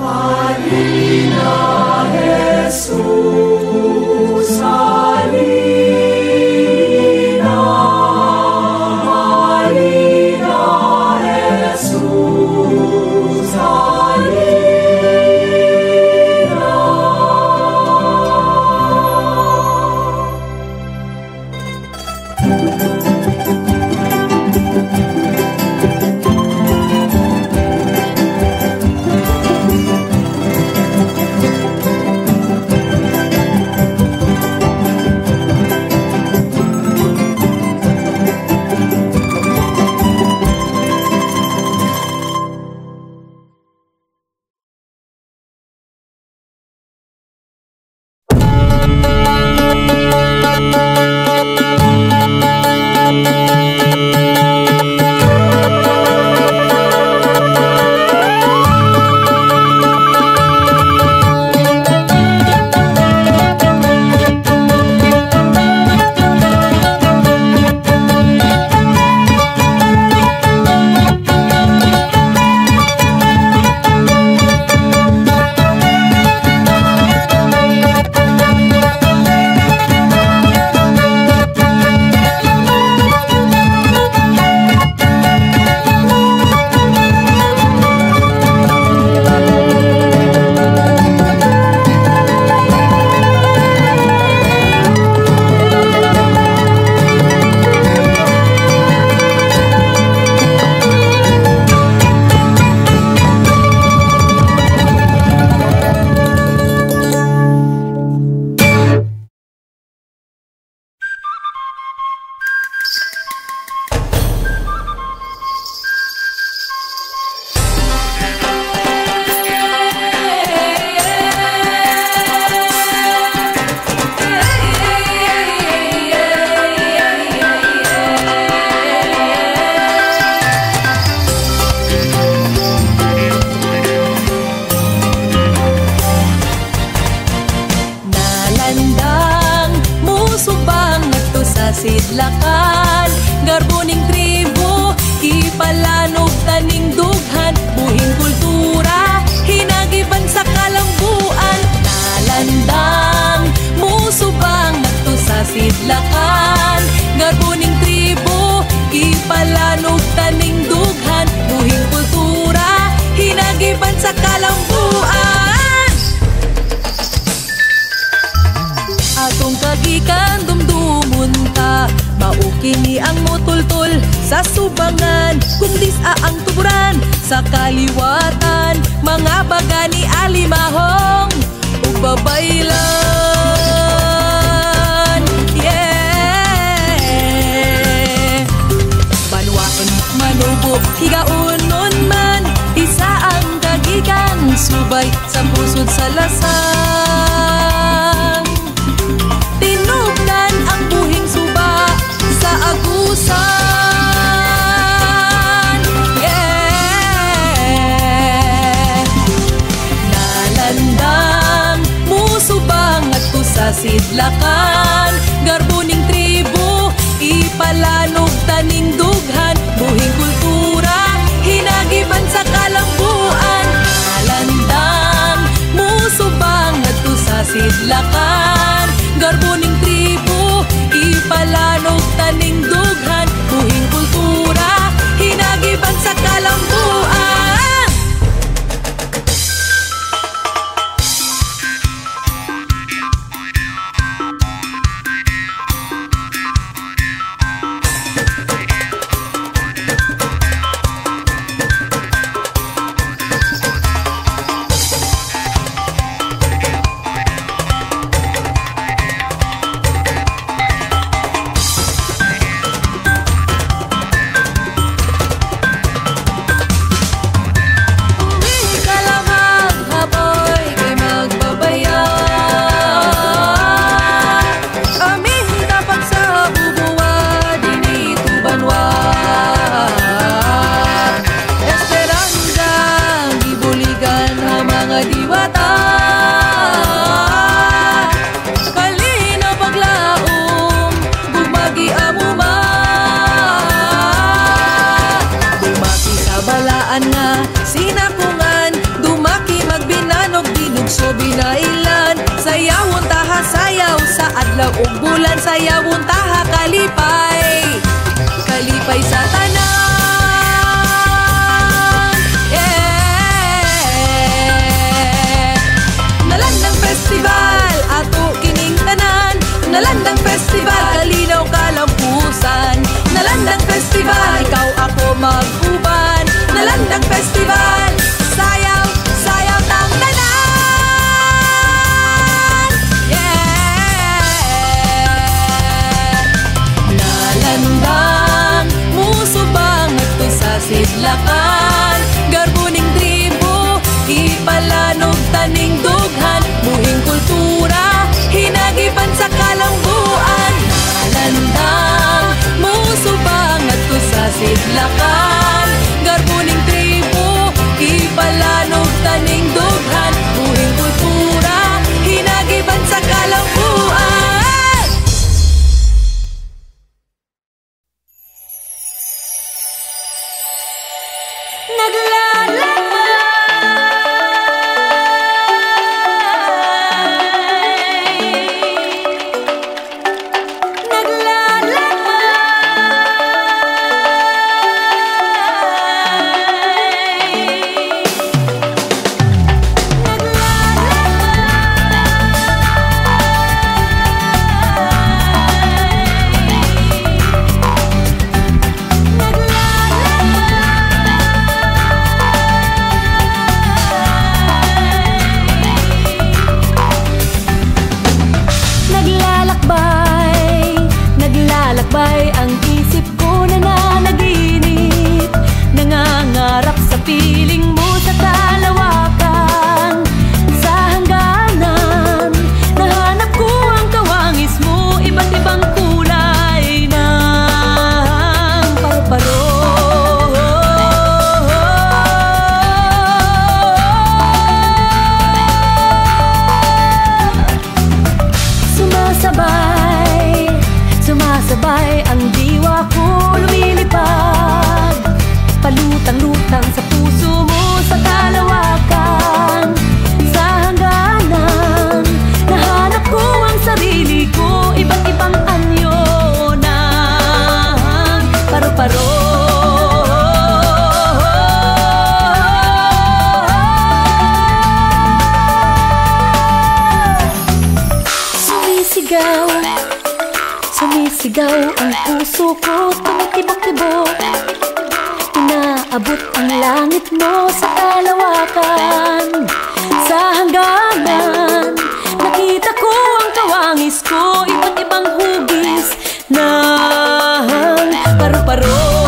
Hallelujah. sa kaliwatan, mga baga ni alimahong ug babaylan. Yeah, banwaon manubo higaunon man, isa ang kagikan subay sa pusod sa lasang. Tinubnan ang buhing suba sa agusan. Yeah, nalandang musubang at sa sidlakan, garbuning tribu ipalanog taning dughan, buhing kultura hinagiban sa kalambuan. Nalandang musubang at sa sidlakan, garbuning tribu ipalanog taning dughan, buhing kultura hinagiban sa kalambuan. Sinakungan, dumaki magbinanog dinugso binailan, sayawon taha sayaw sa adlaw ug bulan, sayawon taha kalipay, kalipay sa tanan. Yeah, nalandang festival ato kining tanan, nalandang festival kalinaw kalampusan, nalandang festival ikaw ako mag-uban, nalandang festival sayaw, sayaw tang tanan. Yeah, nalandang musubang ato sa sidlakan, garbuning tribu ipalanog taning dughan, buhing kultura hinagiban sa kalambuan. Nalandang musubang ato sa sidlakan, garbuning tribu ipalanog taning dughan, buhing kultura hinagiban sa kalambuan. Naglalakbay ang isip ko na nanaginip, nangangarap sa piling mo sa kalawakan, sa hangganan nahanap ko ang kawangis mo, iba't ibang kulay ng paru-paro. Sumasabay ang diwa ko lumilipad, palutang-lutang sa puso mo sa kalawakan, sa hangganan nahanap ko ang sarili ko, iba't ibang anyo ng paru-paro. Sumisigaw ang puso ko, tumitibok-tibok, Abot ang langit mo sa kalawakan. Sa hangganan, nakita ko ang kawangis ko, iba't ibang hugis ng paru-paro.